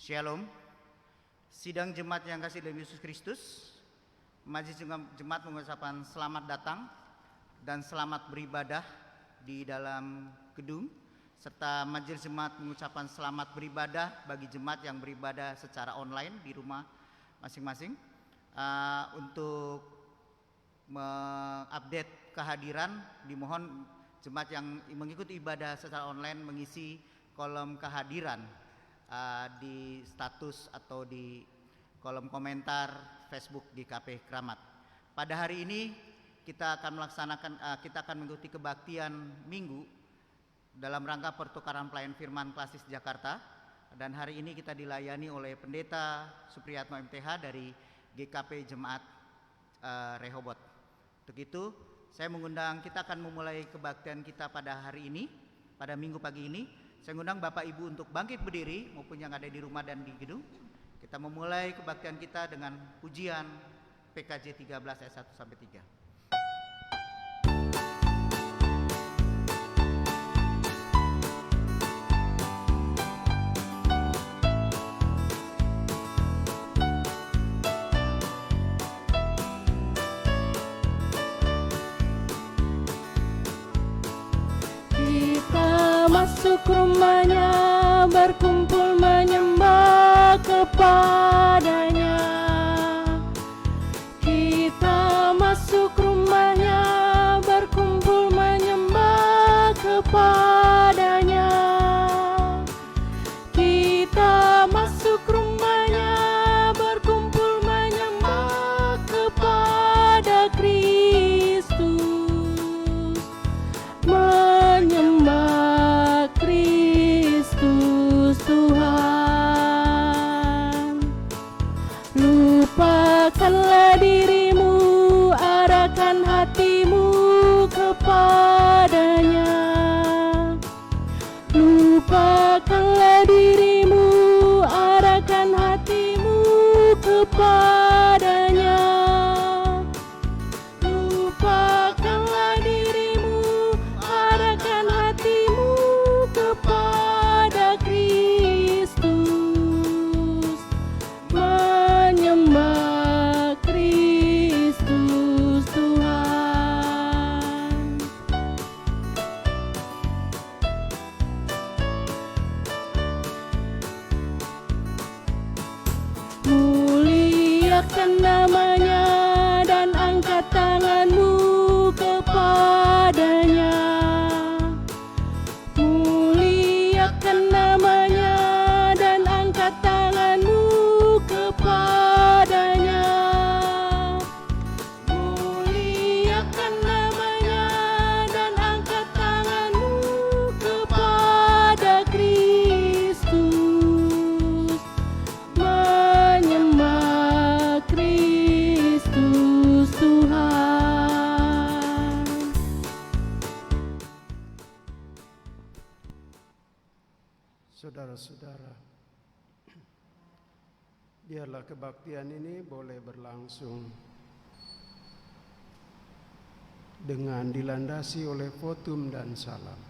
Shalom. Sidang jemaat yang kasih dalam Yesus Kristus, Majelis Jemaat mengucapkan selamat datang dan selamat beribadah di dalam gedung, serta Majelis Jemaat mengucapkan selamat beribadah bagi jemaat yang beribadah secara online di rumah masing-masing. Untuk mengupdate kehadiran, dimohon jemaat yang mengikuti ibadah secara online mengisi kolom kehadiran di status atau di kolom komentar Facebook di KP Kramat. Pada hari ini kita akan mengikuti kebaktian Minggu dalam rangka pertukaran pelayan firman Klasis Jakarta, dan hari ini kita dilayani oleh Pendeta Supriyatno MTH dari GKP Jemaat Rehoboth. Untuk itu saya mengundang, kita akan memulai kebaktian kita pada hari ini, pada Minggu pagi ini. Saya mengundang Bapak Ibu untuk bangkit berdiri maupun yang ada di rumah dan di gedung. Kita memulai kebaktian kita dengan pujian PKJ 13 ayat 1 sampai 3. Masuk rumahnya, berkumpul menyembah kepadanya. Kita masuk rumahnya, berkumpul menyembah kepadanya. Kita masuk rumahnya, berkumpul menyembah kepada Kristus, menyembah Kristus Tuhan. Lupakanlah dirimu, arahkan hatimu kepadanya. Lupakanlah dirimu, arahkan hatimu kepadanya. Lupakanlah dirimu, arahkan hatimu kepada Kristus, menyembah Kristus Tuhan. Muliakan namanya dan angkat tanganmu kepadanya. Muliakan namanya dan angkat tanganmu kepadanya. Muliakan namanya dan angkat tanganmu kepada Kristus, menyembah Kristus Tuhan. Saudara-saudara, biarlah kebaktian ini boleh berlangsung dengan dilandasi oleh votum dan salam.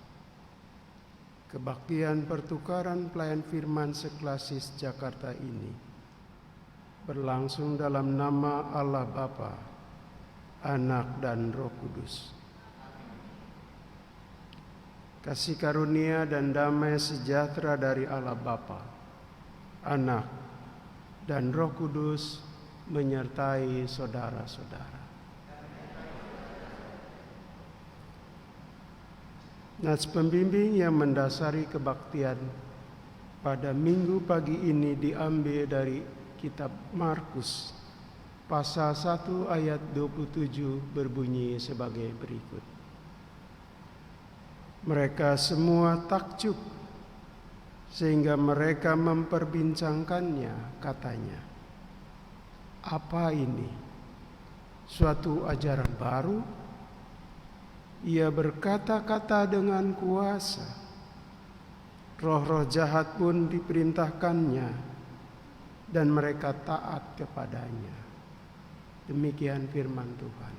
Kebaktian pertukaran pelayan firman seklasis Jakarta ini berlangsung dalam nama Allah Bapa, Anak dan Roh Kudus. Kasih karunia dan damai sejahtera dari Allah Bapa, Anak, dan Roh Kudus menyertai saudara-saudara. Nats pembimbing yang mendasari kebaktian pada Minggu pagi ini diambil dari kitab Markus pasal 1 ayat 27 berbunyi sebagai berikut. Mereka semua takjub sehingga mereka memperbincangkannya, katanya, "Apa ini? Suatu ajaran baru? Ia berkata-kata dengan kuasa. Roh-roh jahat pun diperintahkannya dan mereka taat kepadanya." Demikian firman Tuhan.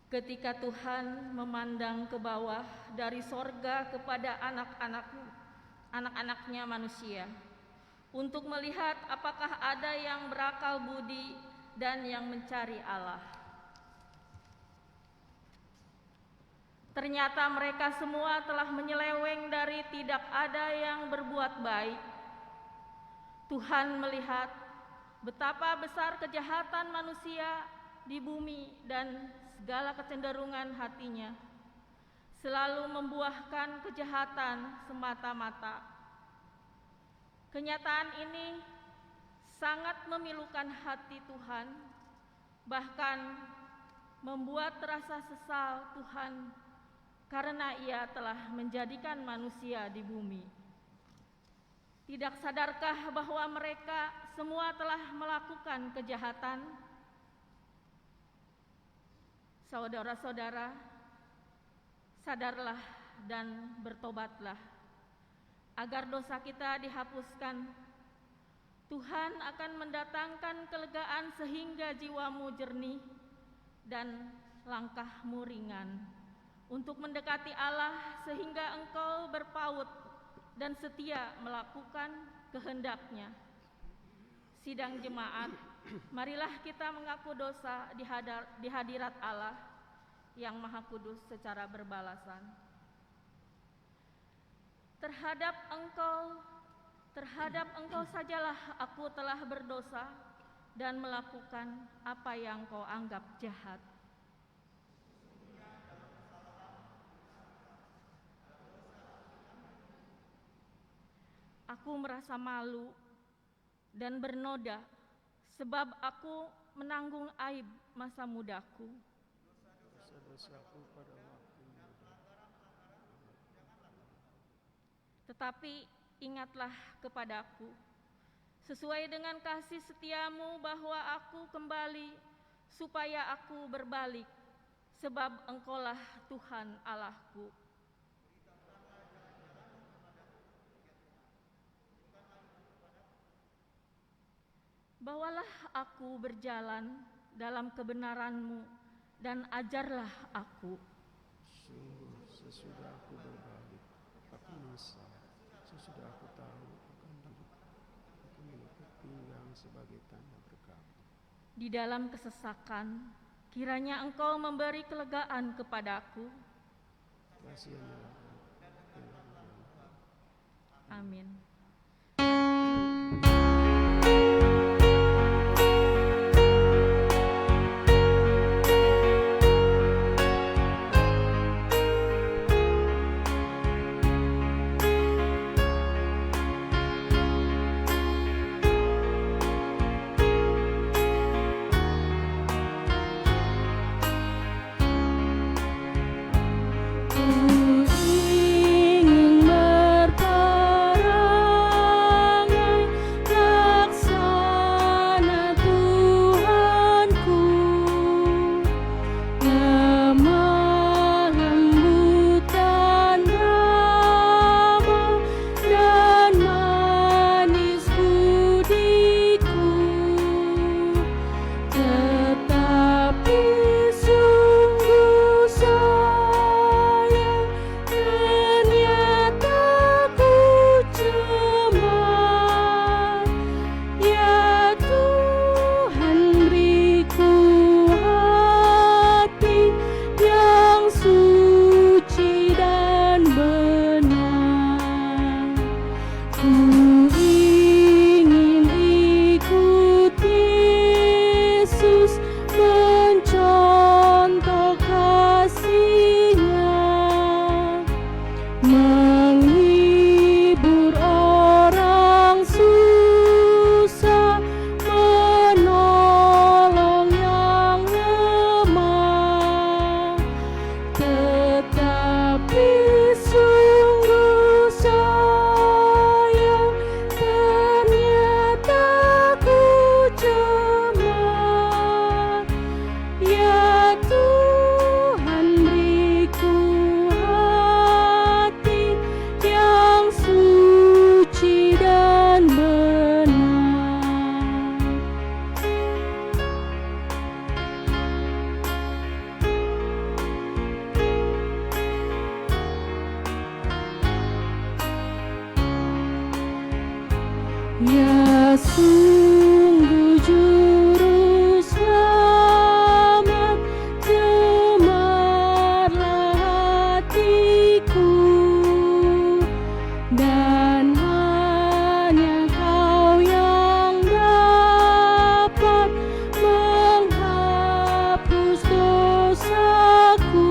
Ketika Tuhan memandang ke bawah dari sorga kepada anak-anaknya manusia, untuk melihat apakah ada yang berakal budi dan yang mencari Allah. Ternyata mereka semua telah menyeleweng dari tidak ada yang berbuat baik. Tuhan melihat betapa besar kejahatan manusia di bumi dan segala kecenderungan hatinya, selalu membuahkan kejahatan semata-mata. Kenyataan ini sangat memilukan hati Tuhan, bahkan membuat terasa sesal Tuhan karena Ia telah menjadikan manusia di bumi. Tidak sadarkah bahwa mereka semua telah melakukan kejahatan? Saudara-saudara, sadarlah dan bertobatlah, agar dosa kita dihapuskan. Tuhan akan mendatangkan kelegaan sehingga jiwamu jernih dan langkahmu ringan untuk mendekati Allah, sehingga engkau berpaut dan setia melakukan kehendak-Nya. Sidang jemaat, marilah kita mengaku dosa di hadirat Allah yang Maha Kudus secara berbalasan. Terhadap engkau sajalah aku telah berdosa dan melakukan apa yang kau anggap jahat. Aku merasa malu dan bernoda sebab aku menanggung aib masa mudaku. Dosa-dosaku pada waktu muda. Tetapi ingatlah kepadaku, sesuai dengan kasih setiamu, bahwa aku kembali supaya aku berbalik, sebab Engkaulah Tuhan Allahku. Bawalah aku berjalan dalam kebenaran-Mu dan ajarlah aku. Sungguh sesudah aku berbalik, aku menyesal. Sesudah aku tahu akan diri, aku meliput pinggang sebagai tanda berkat. Di dalam kesesakan, kiranya Engkau memberi kelegaan kepadaku. Kasihanlah aku. Amin. Ku ingin berparah Ya sungguh juru selamat, gemarlah hatiku, dan hanya Kau yang dapat menghapus dosaku,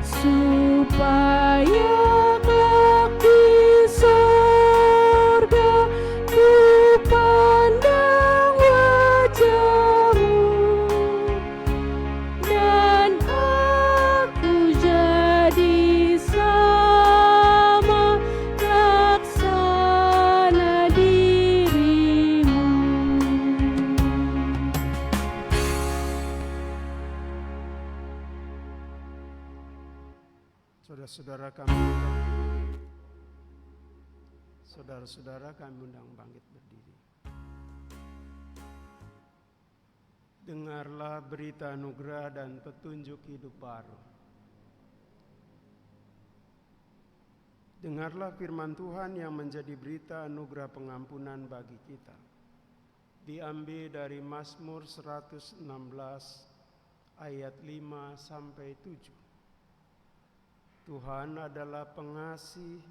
supaya kelak di sorga ku pandang wajah-Mu, dan aku jadi sama laksana diri-Mu. Saudara-saudara kami undang bangkit berdiri. Dengarlah berita anugerah dan petunjuk hidup baru. Dengarlah firman Tuhan yang menjadi berita anugerah pengampunan bagi kita. Diambil dari Mazmur 116 ayat 5 sampai 7. Tuhan adalah pengasih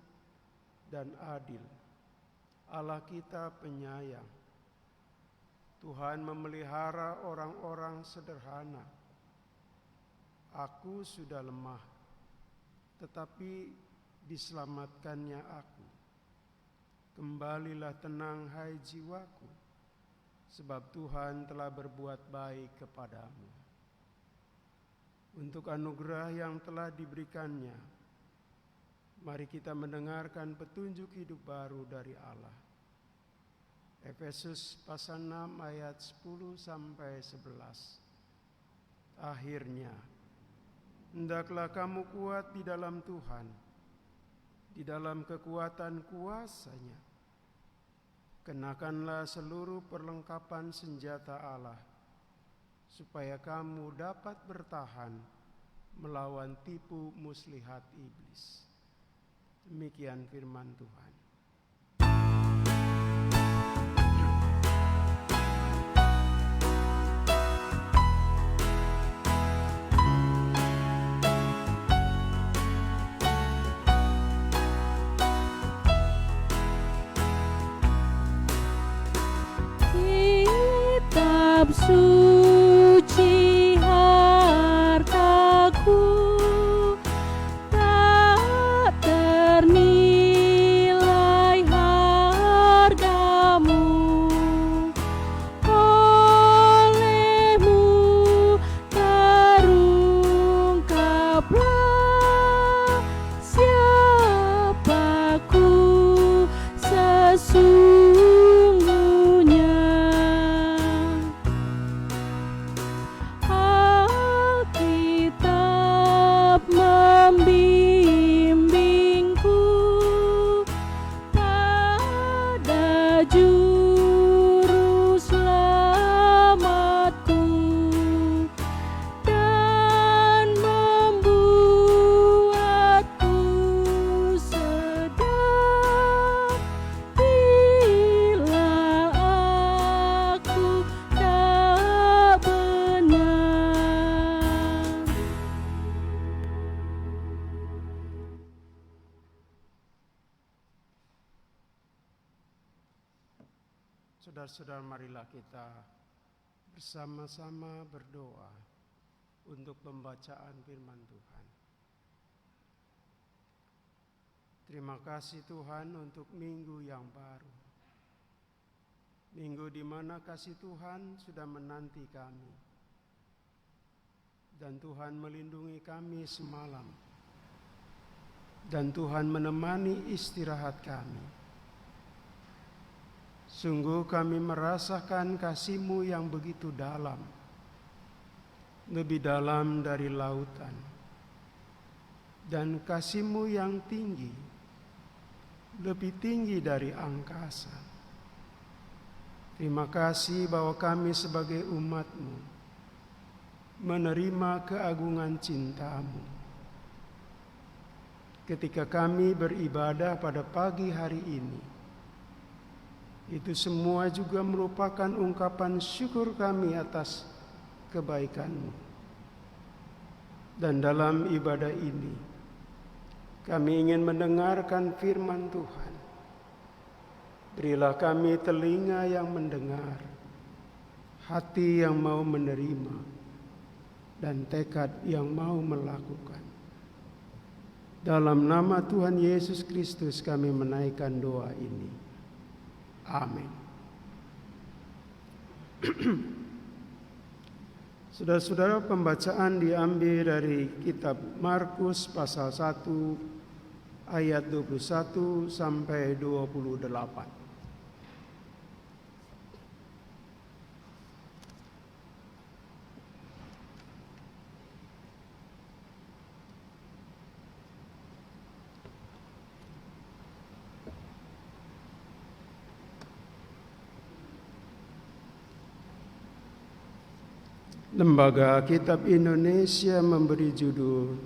dan adil. Allah kita penyayang. Tuhan memelihara orang-orang sederhana. Aku sudah lemah, tetapi diselamatkannya aku. Kembalilah tenang hai jiwaku, sebab Tuhan telah berbuat baik kepadamu. Untuk anugerah yang telah diberikannya, mari kita mendengarkan petunjuk hidup baru dari Allah. Efesus pasal 6 ayat 10 sampai 11. Akhirnya, hendaklah kamu kuat di dalam Tuhan, di dalam kekuatan kuasa-Nya. Kenakanlah seluruh perlengkapan senjata Allah, supaya kamu dapat bertahan melawan tipu muslihat iblis. Demikian firman Tuhan. Kitab suci hartaku, tak ternilai hargamu. Oleh-Mu terungkaplah siapaku sesungguhnya. Alkitab membimbingku pada juru selamatku, dan membuatku sedar bila aku tak benar. Saudara-saudara, marilah kita bersama-sama berdoa untuk pembacaan firman Tuhan. Terima kasih Tuhan untuk minggu yang baru. Minggu di mana kasih Tuhan sudah menanti kami. Dan Tuhan melindungi kami semalam. Dan Tuhan menemani istirahat kami. Sungguh kami merasakan kasih-Mu yang begitu dalam, lebih dalam dari lautan, dan kasih-Mu yang tinggi, lebih tinggi dari angkasa. Terima kasih bahwa kami sebagai umat-Mu menerima keagungan cinta-Mu. Ketika kami beribadah pada pagi hari ini, Itu semua juga merupakan ungkapan syukur kami atas kebaikan-Mu. Dan dalam ibadah ini, kami ingin mendengarkan firman Tuhan. Berilah kami telinga yang mendengar, hati yang mau menerima, dan tekad yang mau melakukan. Dalam nama Tuhan Yesus Kristus kami menaikkan doa ini. Amin. Saudara-saudara, pembacaan diambil dari kitab Markus pasal 1 ayat 21 sampai 28. Lembaga Kitab Indonesia memberi judul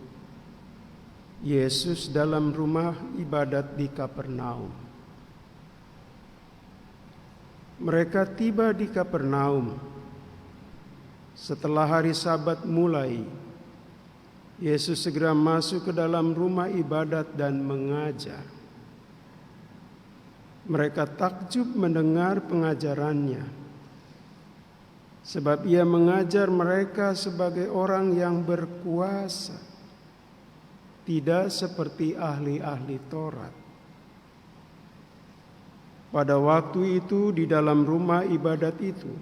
Yesus dalam rumah ibadat di Kapernaum. Mereka tiba di Kapernaum. Setelah hari Sabat mulai, Yesus segera masuk ke dalam rumah ibadat dan mengajar. Mereka takjub mendengar pengajarannya, sebab ia mengajar mereka sebagai orang yang berkuasa, tidak seperti ahli-ahli Taurat. Pada waktu itu di dalam rumah ibadat itu,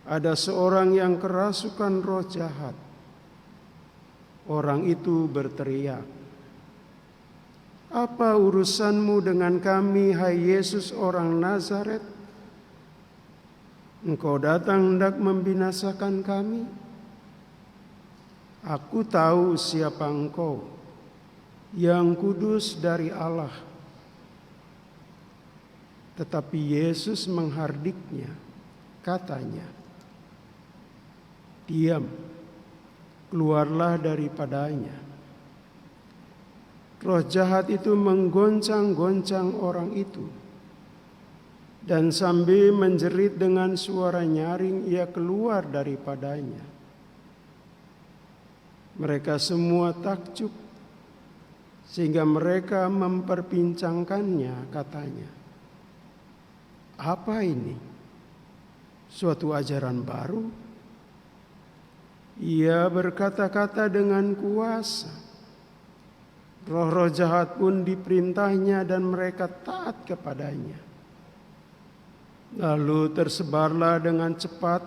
ada seorang yang kerasukan roh jahat. Orang itu berteriak, "Apa urusanmu dengan kami, hai Yesus orang Nazaret? Engkau datang hendak membinasakan kami? Aku tahu siapa engkau, yang kudus dari Allah." Tetapi Yesus menghardiknya, katanya, "Diam, keluarlah daripadanya." Roh jahat itu menggoncang-goncang orang itu, dan sambil menjerit dengan suara nyaring ia keluar daripadanya. Mereka semua takjub, sehingga mereka memperbincangkannya, katanya, "Apa ini? Suatu ajaran baru?" Ia berkata-kata dengan kuasa. Roh-roh jahat pun diperintahnya dan mereka taat kepadanya. Lalu tersebarlah dengan cepat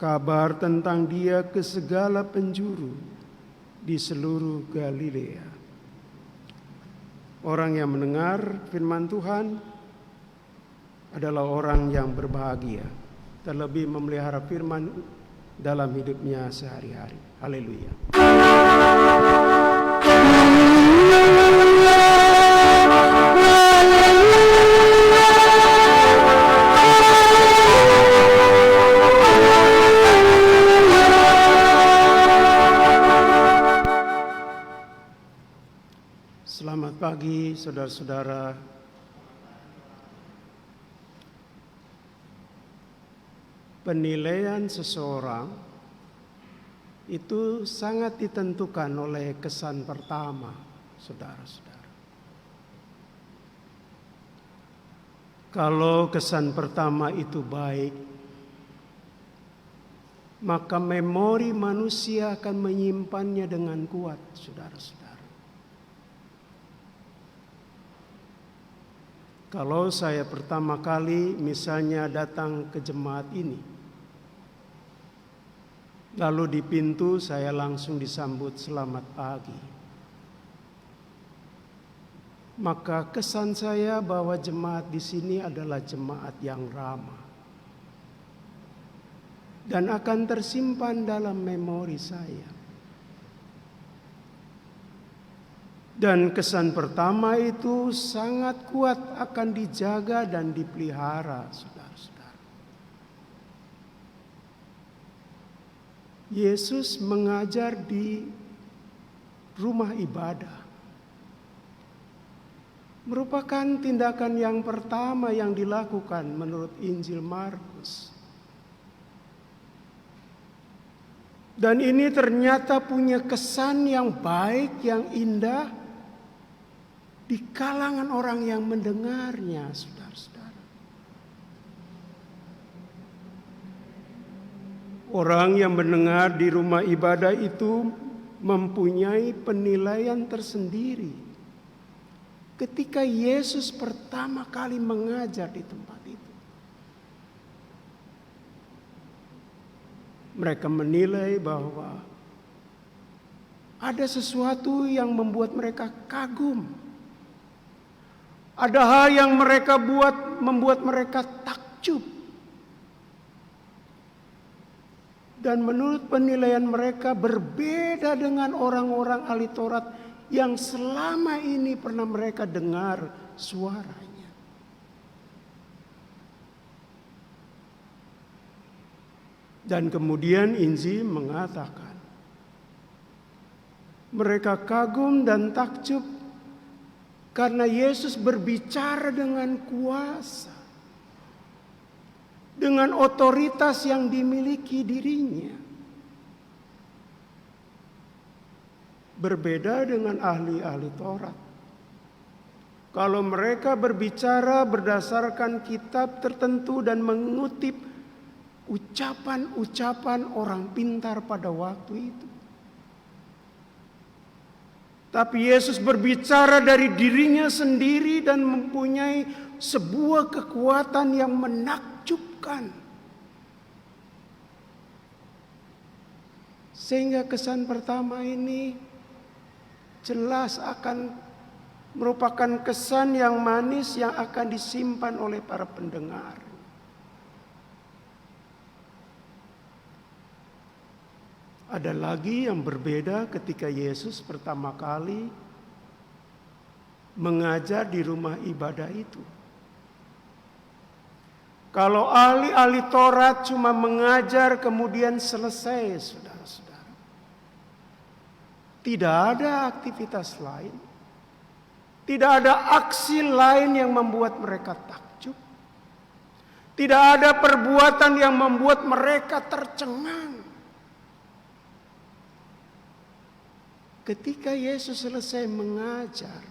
kabar tentang dia ke segala penjuru di seluruh Galilea. Orang yang mendengar firman Tuhan adalah orang yang berbahagia, terlebih memelihara firman dalam hidupnya sehari-hari. Haleluya. Selamat pagi saudara-saudara. Penilaian seseorang itu sangat ditentukan oleh kesan pertama, saudara-saudara. Kalau kesan pertama itu baik, maka memori manusia akan menyimpannya dengan kuat, saudara-saudara. Kalau saya pertama kali misalnya datang ke jemaat ini, lalu di pintu saya langsung disambut selamat pagi, maka kesan saya bahwa jemaat di sini adalah jemaat yang ramah dan akan tersimpan dalam memori saya. Dan kesan pertama itu sangat kuat, akan dijaga dan dipelihara, saudara-saudara. Yesus mengajar di rumah ibadah. merupakan tindakan yang pertama yang dilakukan menurut Injil Markus. Dan ini ternyata punya kesan yang baik, yang indah di kalangan orang yang mendengarnya, saudara-saudara. Orang yang mendengar di rumah ibadah itu mempunyai penilaian tersendiri ketika Yesus pertama kali mengajar di tempat itu. Mereka menilai bahwa ada sesuatu yang membuat mereka kagum. Ada hal yang mereka membuat mereka takjub. Dan menurut penilaian mereka berbeda dengan orang-orang ahli Taurat yang selama ini pernah mereka dengar suaranya. Dan kemudian Injil mengatakan, mereka kagum dan takjub karena Yesus berbicara dengan kuasa, dengan otoritas yang dimiliki dirinya. Berbeda dengan ahli-ahli Taurat. Kalau mereka berbicara berdasarkan kitab tertentu dan mengutip ucapan-ucapan orang pintar pada waktu itu. Tapi Yesus berbicara dari dirinya sendiri dan mempunyai sebuah kekuatan yang menakjubkan. Sehingga kesan pertama ini jelas akan merupakan kesan yang manis yang akan disimpan oleh para pendengar. Ada lagi yang berbeda ketika Yesus pertama kali mengajar di rumah ibadah itu. Kalau ahli-ahli Taurat cuma mengajar kemudian selesai, saudara-saudara. Tidak ada aktivitas lain. Tidak ada aksi lain yang membuat mereka takjub. Tidak ada perbuatan yang membuat mereka tercengang. Ketika Yesus selesai mengajar,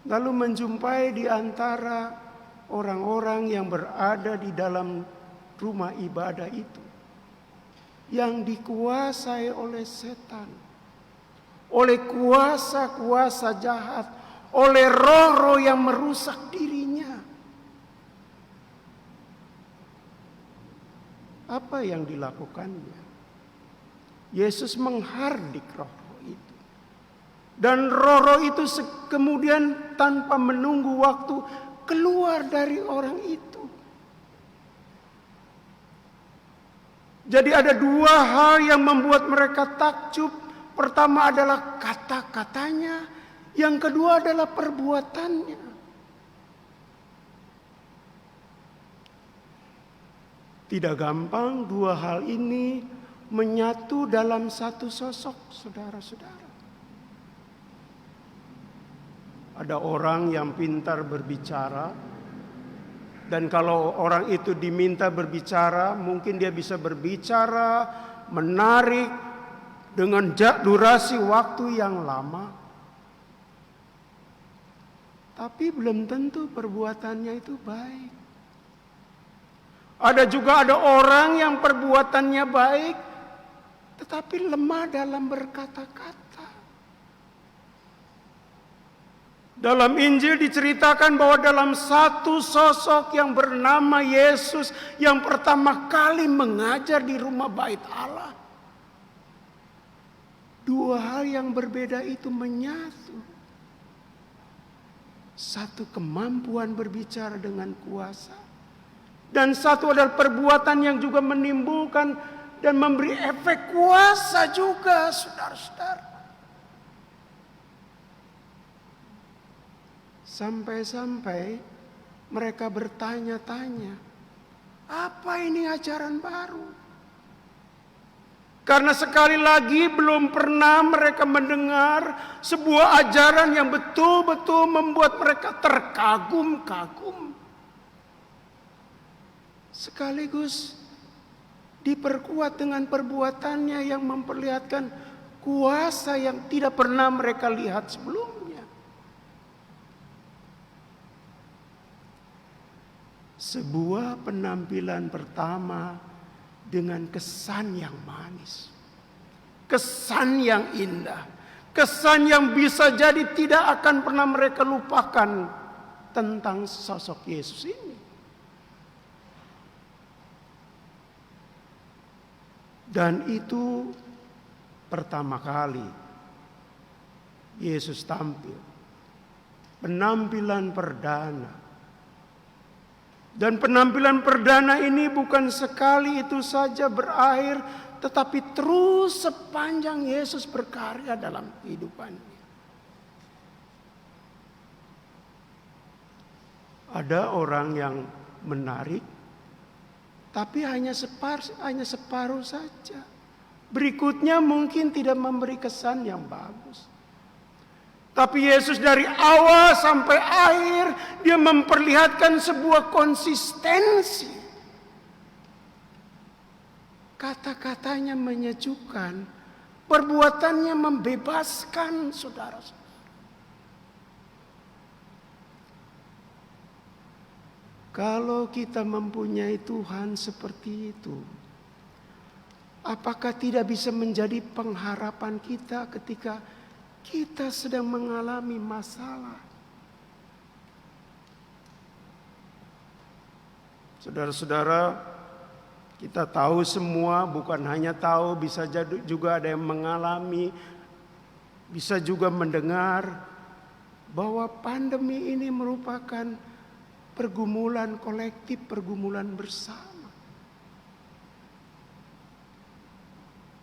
lalu menjumpai di antara orang-orang yang berada di dalam rumah ibadah itu, yang dikuasai oleh setan, oleh kuasa-kuasa jahat, oleh roh-roh yang merusak dirinya. Apa yang dilakukannya? Yesus menghardik roh-roh itu. Dan roh-roh itu kemudian tanpa menunggu waktu keluar dari orang itu. Jadi ada dua hal yang membuat mereka takjub. Pertama adalah kata-katanya, yang kedua adalah perbuatannya. Tidak gampang dua hal ini menyatu dalam satu sosok, saudara-saudara. Ada orang yang pintar berbicara, dan kalau orang itu diminta berbicara, mungkin dia bisa berbicara, menarik dengan durasi waktu yang lama. Tapi belum tentu perbuatannya itu baik. Ada orang yang perbuatannya baik, tetapi lemah dalam berkata-kata. Dalam Injil diceritakan bahwa dalam satu sosok yang bernama Yesus yang pertama kali mengajar di rumah bait Allah, dua hal yang berbeda itu menyatu. Satu kemampuan berbicara dengan kuasa, dan satu adalah perbuatan yang juga menimbulkan dan memberi efek kuasa juga, saudara-saudara. Sampai-sampai mereka bertanya-tanya, apa ini ajaran baru? Karena sekali lagi belum pernah mereka mendengar sebuah ajaran yang betul-betul membuat mereka terkagum-kagum. Sekaligus diperkuat dengan perbuatannya yang memperlihatkan kuasa yang tidak pernah mereka lihat sebelumnya. Sebuah penampilan pertama dengan kesan yang manis, kesan yang indah, kesan yang bisa jadi tidak akan pernah mereka lupakan tentang sosok Yesus ini. Dan itu pertama kali Yesus tampil, penampilan perdana. Dan penampilan perdana ini bukan sekali itu saja berakhir, tetapi terus sepanjang Yesus berkarya dalam kehidupannya. Ada orang yang menarik, tapi hanya separuh saja. Berikutnya mungkin tidak memberi kesan yang bagus. Tapi Yesus dari awal sampai akhir dia memperlihatkan sebuah konsistensi. Kata-katanya menyejukkan, perbuatannya membebaskan, saudara-saudara. Kalau kita mempunyai Tuhan seperti itu, apakah tidak bisa menjadi pengharapan kita ketika kita sedang mengalami masalah? Saudara-saudara, kita tahu semua, bukan hanya tahu, bisa juga ada yang mengalami, bisa juga mendengar bahwa pandemi ini merupakan pergumulan kolektif, pergumulan bersama.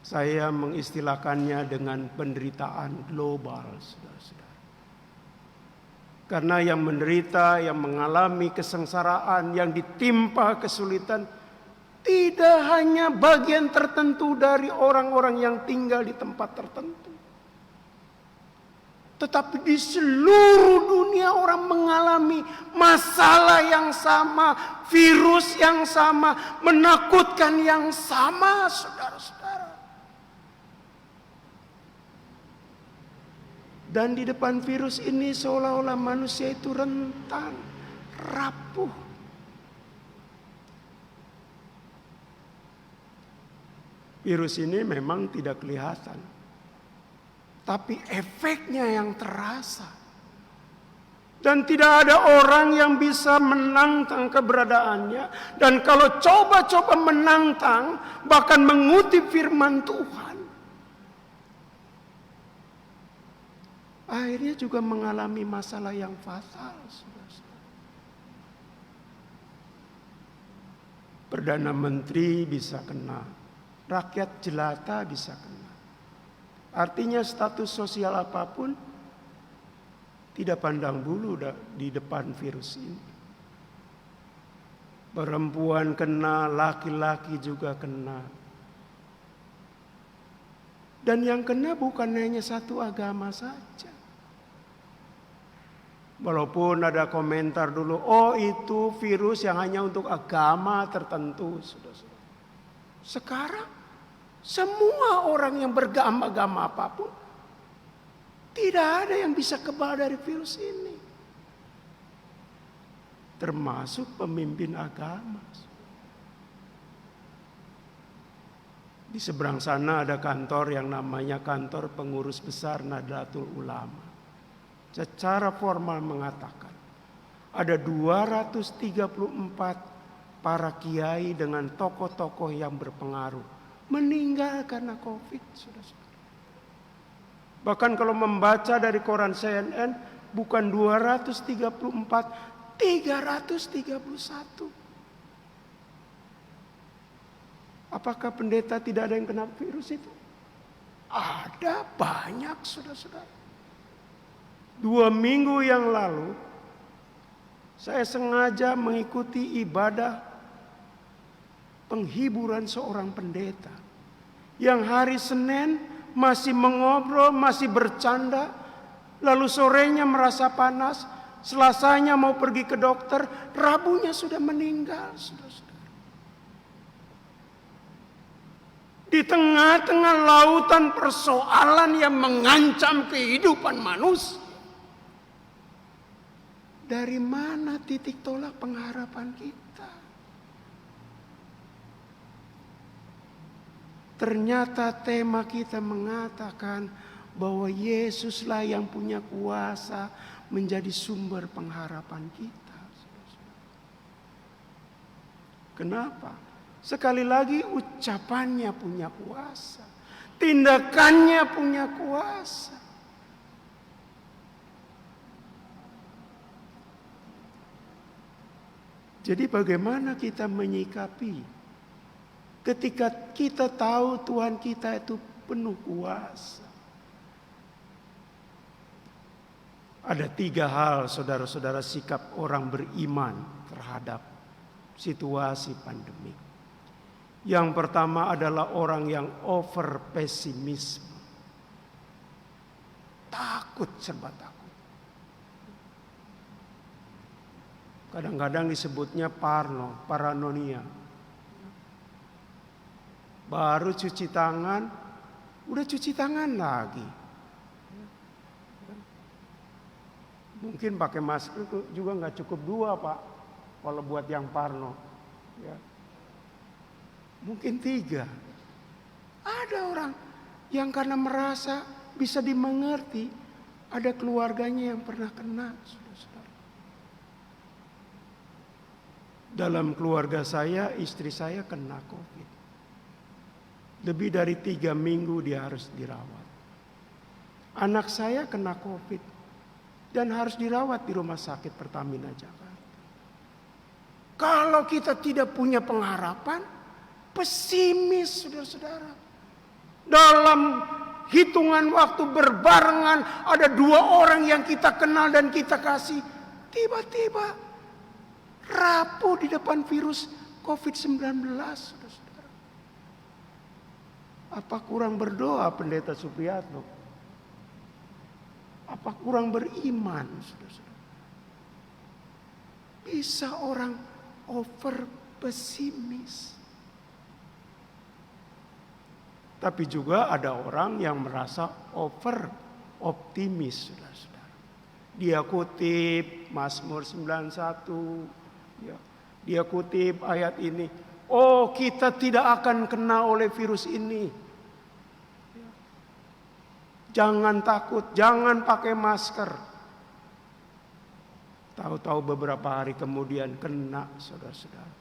Saya mengistilahkannya dengan penderitaan global, saudara-saudara. Karena yang menderita, yang mengalami kesengsaraan, yang ditimpa kesulitan, tidak hanya bagian tertentu dari orang-orang yang tinggal di tempat tertentu. Tetapi di seluruh dunia orang mengalami masalah yang sama, virus yang sama, menakutkan yang sama, saudara-saudara. Dan di depan virus ini seolah-olah manusia itu rentan, rapuh. Virus ini memang tidak kelihatan, tapi efeknya yang terasa. Dan tidak ada orang yang bisa menantang keberadaannya. Dan kalau coba-coba menantang, bahkan mengutip firman Tuhan, akhirnya juga mengalami masalah yang fatal. Perdana Menteri bisa kena, rakyat jelata bisa kena. Artinya status sosial apapun tidak pandang bulu di depan virus ini. Perempuan kena, laki-laki juga kena. Dan yang kena bukan hanya satu agama saja. Walaupun ada komentar dulu, oh itu virus yang hanya untuk agama tertentu. Sekarang semua orang yang beragama apapun, tidak ada yang bisa kebal dari virus ini. Termasuk pemimpin agama. Di seberang sana ada kantor yang namanya kantor pengurus besar Nahdlatul Ulama. Secara formal mengatakan ada 234 para kiai dengan tokoh-tokoh yang berpengaruh meninggal karena COVID. Bahkan kalau membaca dari koran CNN bukan 234, 331. Apakah pendeta tidak ada yang kena virus itu? Ada banyak, saudara-saudara. 2 minggu yang lalu, saya sengaja mengikuti ibadah penghiburan seorang pendeta Yang hari Senin masih mengobrol, masih bercanda, lalu sorenya merasa panas, Selasanya mau pergi ke dokter, Rabunya sudah meninggal. Di tengah-tengah lautan persoalan yang mengancam kehidupan manusia, dari mana titik tolak pengharapan kita? Ternyata tema kita mengatakan bahwa Yesuslah yang punya kuasa menjadi sumber pengharapan kita. Kenapa? Sekali lagi ucapannya punya kuasa, tindakannya punya kuasa. Jadi bagaimana kita menyikapi ketika kita tahu Tuhan kita itu penuh kuasa? Ada 3 hal saudara-saudara sikap orang beriman terhadap situasi pandemi. Yang pertama adalah orang yang over pesimisme. Takut, serba takut. Kadang-kadang disebutnya paranoia. Baru cuci tangan, udah cuci tangan lagi. Mungkin pakai masker juga nggak cukup 2 Pak, kalau buat yang parno. Ya. Mungkin 3. Ada orang yang karena merasa bisa dimengerti, ada keluarganya yang pernah kena. Saudara-saudara. Dalam keluarga saya, istri saya kena COVID. Lebih dari 3 minggu dia harus dirawat. Anak saya kena COVID dan harus dirawat di rumah sakit Pertamina Jakarta. Kalau kita tidak punya pengharapan, pesimis, saudara-saudara. Dalam hitungan waktu berbarengan ada 2 orang yang kita kenal dan kita kasih. Tiba-tiba rapuh di depan virus COVID-19, saudara-saudara. Apa kurang berdoa Pendeta Supriyatno? Apa kurang beriman, saudara-saudara? Bisa orang over pesimis. Tapi juga ada orang yang merasa over optimis, saudara-saudara. Dia kutip Mazmur 91, ya. Dia kutip ayat ini. Oh, kita tidak akan kena oleh virus ini. Ya. Jangan takut, jangan pakai masker. Tahu-tahu beberapa hari kemudian kena, saudara-saudara.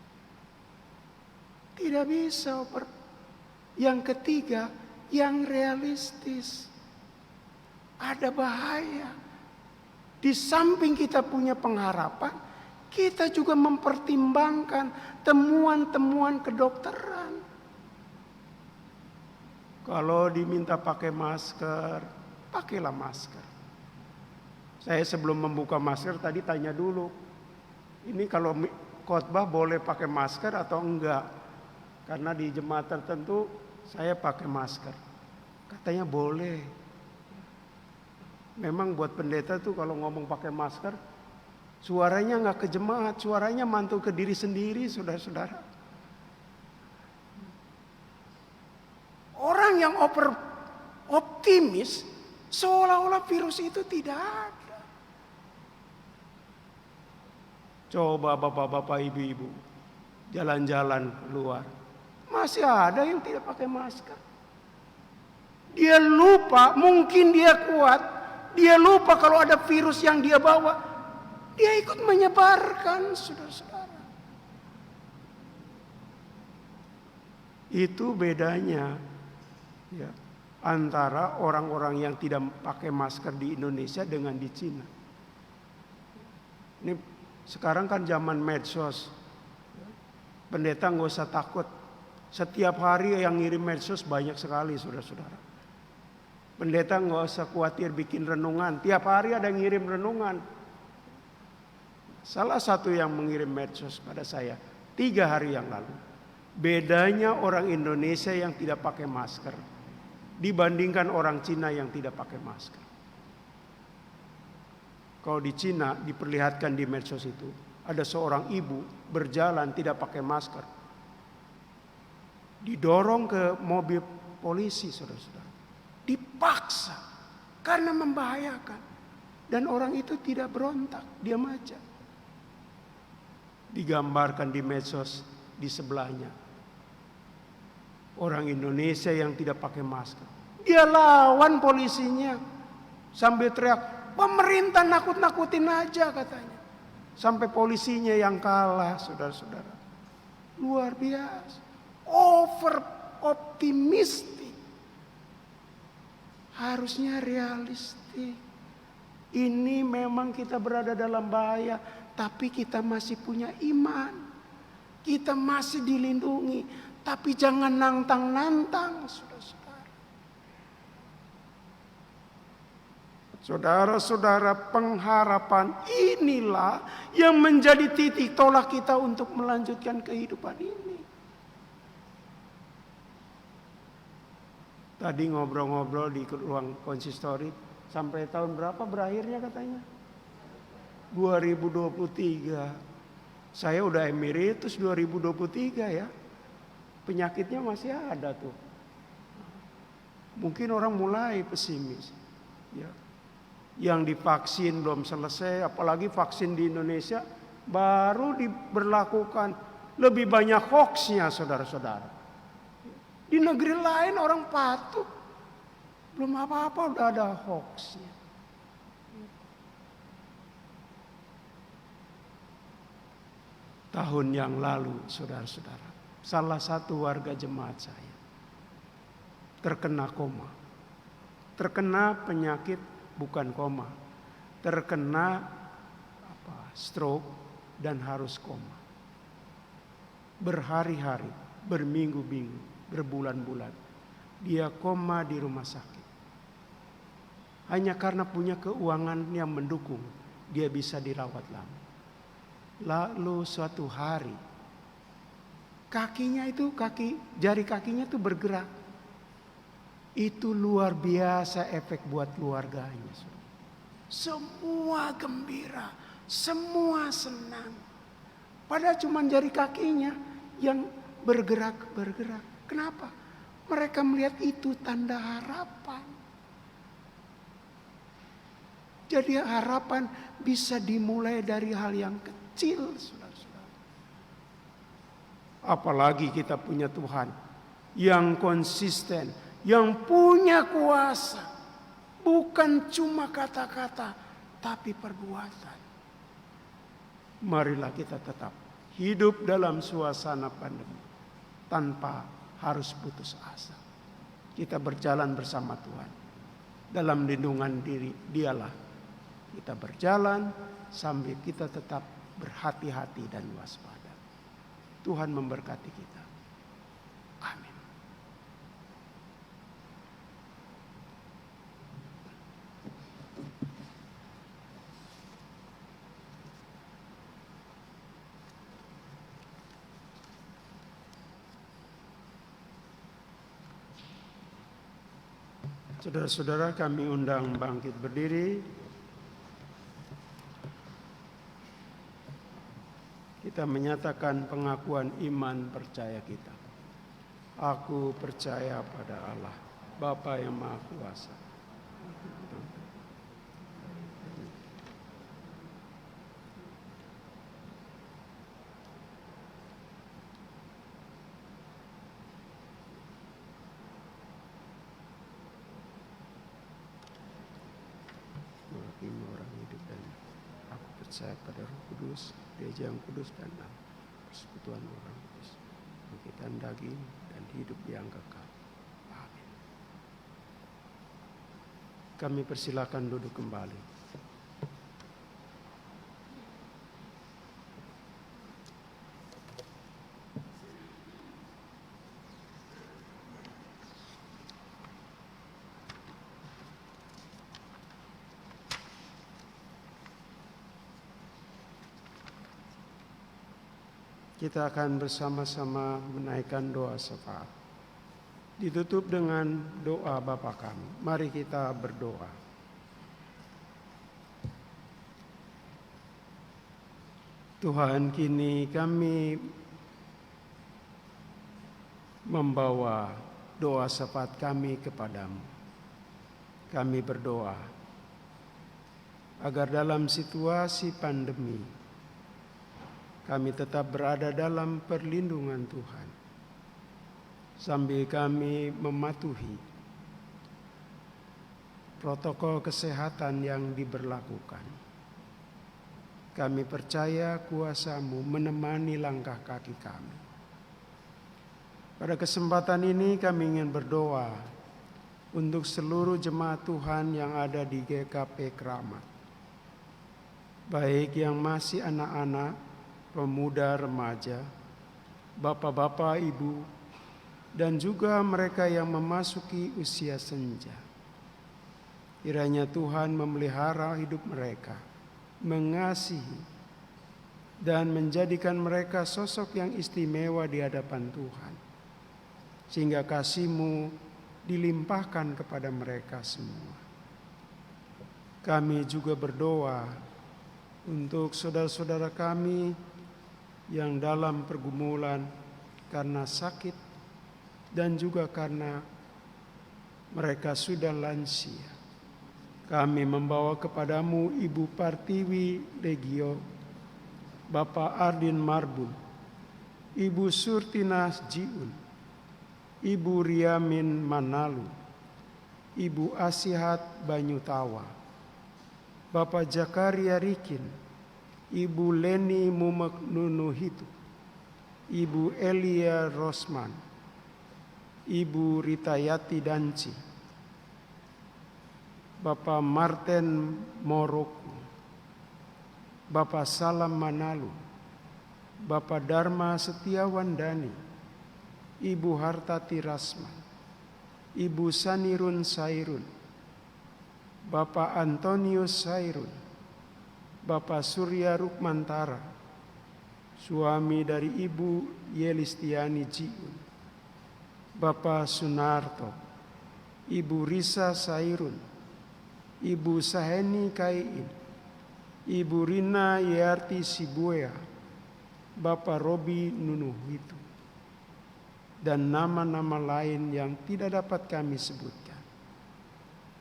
Tidak bisa over. Yang ketiga, yang realistis. Ada bahaya. Di samping kita punya pengharapan, kita juga mempertimbangkan temuan-temuan kedokteran. Kalau diminta pakai masker, pakailah masker. Saya sebelum membuka masker tadi tanya dulu, ini kalau khotbah boleh pakai masker atau enggak? Karena di jemaat tertentu saya pakai masker. Katanya boleh. Memang buat pendeta tuh kalau ngomong pakai masker, suaranya nggak ke jemaat, suaranya mantul ke diri sendiri, saudara-saudara. Orang yang optimis, seolah-olah virus itu tidak ada. Coba bapak-bapak, ibu-ibu, jalan-jalan keluar. Masih ada yang tidak pakai masker. Dia lupa, mungkin dia kuat. Dia lupa kalau ada virus yang dia bawa. Dia ikut menyebarkan, saudara-saudara. Itu bedanya ya, antara orang-orang yang tidak pakai masker di Indonesia dengan di Cina. Ini sekarang kan zaman medsos. Pendeta nggak usah takut. Setiap hari yang ngirim medsos banyak sekali, saudara-saudara. Pendeta nggak usah khawatir bikin renungan. Tiap hari ada yang ngirim renungan. Salah satu yang mengirim medsos pada saya 3 hari yang lalu. Bedanya orang Indonesia yang tidak pakai masker dibandingkan orang Cina yang tidak pakai masker. Kalau di Cina diperlihatkan di medsos itu, ada seorang ibu berjalan tidak pakai masker, didorong ke mobil polisi, saudara-saudara, dipaksa karena membahayakan, dan orang itu tidak berontak, diam aja. Digambarkan di medsos di sebelahnya orang Indonesia yang tidak pakai masker, dia lawan polisinya sambil teriak, pemerintah nakut-nakutin aja katanya, sampai polisinya yang kalah, saudara-saudara. Luar biasa, over optimistik. Harusnya realistik. Ini memang kita berada dalam bahaya, tapi kita masih punya iman, kita masih dilindungi. Tapi jangan nantang-nantang, saudara-saudara. Saudara-saudara, pengharapan inilah yang menjadi titik tolak kita untuk melanjutkan kehidupan ini. Tadi ngobrol-ngobrol di ruang konsistori, sampai tahun berapa berakhirnya katanya? 2023. Saya udah emeritus 2023 ya. Penyakitnya masih ada tuh. Mungkin orang mulai pesimis. Ya. Yang divaksin belum selesai, apalagi vaksin di Indonesia baru diberlakukan, lebih banyak hoaxnya, saudara-saudara. Di negeri lain orang patuh, belum apa-apa udah ada hoaxnya. Tahun yang lalu, saudara-saudara, salah satu warga jemaat saya terkena koma. Terkena penyakit bukan koma. Terkena stroke dan harus koma. Berhari-hari, berminggu-minggu, berbulan-bulan dia koma di rumah sakit. Hanya karena punya keuangan yang mendukung, dia bisa dirawat lama. Lalu suatu hari kakinya itu, jari kakinya itu bergerak. Itu luar biasa efek buat keluarganya. Semua gembira, semua senang. Padahal cuma jari kakinya yang bergerak. Kenapa? Mereka melihat itu tanda harapan. Jadi harapan bisa dimulai dari hal yang kecil, saudara-saudara. Apalagi kita punya Tuhan yang konsisten, yang punya kuasa. Bukan cuma kata-kata, tapi perbuatan. Marilah kita tetap hidup dalam suasana pandemi tanpa harus putus asa. Kita berjalan bersama Tuhan. Dalam lindungan diri Dialah kita berjalan sambil kita tetap berhati-hati dan waspada. Tuhan memberkati kita. Amin. Saudara-saudara, kami undang bangkit berdiri. Kita menyatakan pengakuan iman percaya kita. Aku percaya pada Allah, Bapa yang Maha Kuasa. Hakim orang hidup, dan aku percaya pada Roh Kudus, Gereja yang kudus dan persekutuan orang kudus, bangkitan daging dan hidup yang kekal. Amin. Kami persilakan duduk kembali. kita akan bersama-sama menaikkan doa syafaat. Ditutup dengan doa Bapa kami. Mari kita berdoa. Tuhan, kini kami membawa doa syafaat kami kepadamu. Kami berdoa agar dalam situasi pandemi kami tetap berada dalam perlindungan Tuhan, sambil kami mematuhi protokol kesehatan yang diberlakukan. Kami percaya kuasa-Mu menemani langkah kaki kami. Pada kesempatan ini kami ingin berdoa untuk seluruh jemaat Tuhan yang ada di GKP Keramat, baik yang masih anak-anak, pemuda, remaja, bapak-bapak, ibu, dan juga mereka yang memasuki usia senja. Kiranya Tuhan memelihara hidup mereka, mengasihi, dan menjadikan mereka sosok yang istimewa di hadapan Tuhan, sehingga kasih-Mu dilimpahkan kepada mereka semua. Kami juga berdoa untuk saudara-saudara kami yang dalam pergumulan karena sakit dan juga karena mereka sudah lansia. Kami membawa kepadamu Ibu Partiwi Legio, Bapak Ardin Marbun, Ibu Surtina Jiun, Ibu Riamin Manalu, Ibu Asihat Banyutawa, Bapak Jakaria Rikin, Ibu Leni Mumek Nunuhitu, Ibu Elia Rosman, Ibu Ritayati Danci, Bapak Martin Moroku, Bapak Salam Manalu, Bapak Dharma Setiawan Dani, Ibu Hartati Rasman, Ibu Sanirun Sairun, Bapak Antonius Sairun, Bapak Surya Rukmantara, suami dari Ibu Yelistiani Jiun, Bapak Sunarto, Ibu Risa Sairun, Ibu Saheni Kaiin, Ibu Rina Yarti Sibuya, Bapak Robi Nunuhitu, dan nama-nama lain yang tidak dapat kami sebutkan.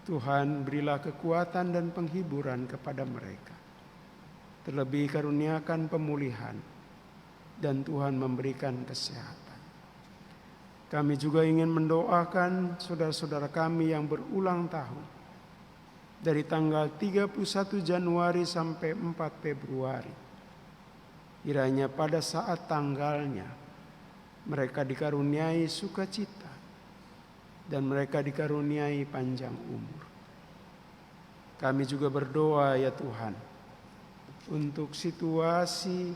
Tuhan, berilah kekuatan dan penghiburan kepada mereka. Terlebih karuniakan pemulihan, dan Tuhan memberikan kesehatan. Kami juga ingin mendoakan saudara-saudara kami yang berulang tahun, dari tanggal 31 Januari sampai 4 Februari. Kiranya pada saat tanggalnya mereka dikaruniai sukacita dan mereka dikaruniai panjang umur. Kami juga berdoa ya Tuhan untuk situasi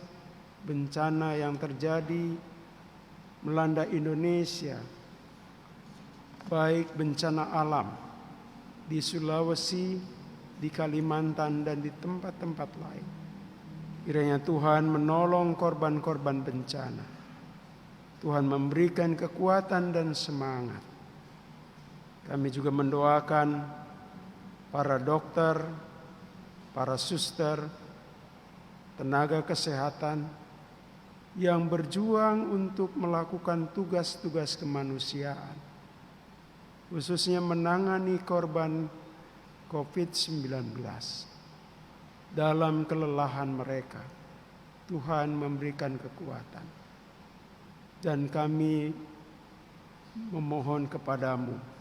bencana yang terjadi melanda Indonesia, baik bencana alam di Sulawesi, di Kalimantan, dan di tempat-tempat lain. Kiranya Tuhan menolong korban-korban bencana. Tuhan memberikan kekuatan dan semangat. Kami juga mendoakan para dokter, para suster, tenaga kesehatan yang berjuang untuk melakukan tugas-tugas kemanusiaan, khususnya menangani korban COVID-19. Dalam kelelahan mereka, Tuhan memberikan kekuatan. Dan kami memohon kepadamu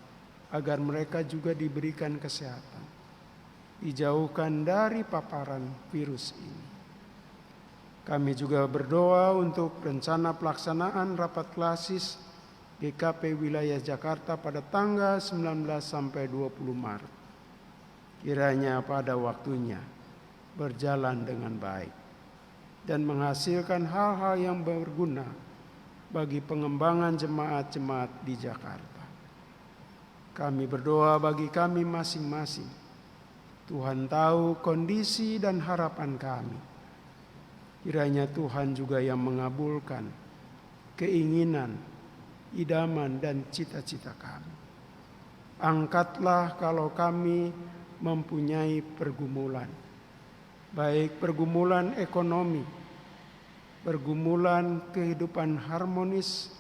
agar mereka juga diberikan kesehatan, dijauhkan dari paparan virus ini. Kami juga berdoa untuk rencana pelaksanaan rapat klasis GKP Wilayah Jakarta pada tanggal 19 sampai 20 Maret. Kiranya pada waktunya berjalan dengan baik dan menghasilkan hal-hal yang berguna bagi pengembangan jemaat-jemaat di Jakarta. Kami berdoa bagi kami masing-masing. Tuhan tahu kondisi dan harapan kami. Kiranya Tuhan juga yang mengabulkan keinginan, idaman, dan cita-cita kami. Angkatlah kalau kami mempunyai pergumulan, baik pergumulan ekonomi, pergumulan kehidupan harmonis,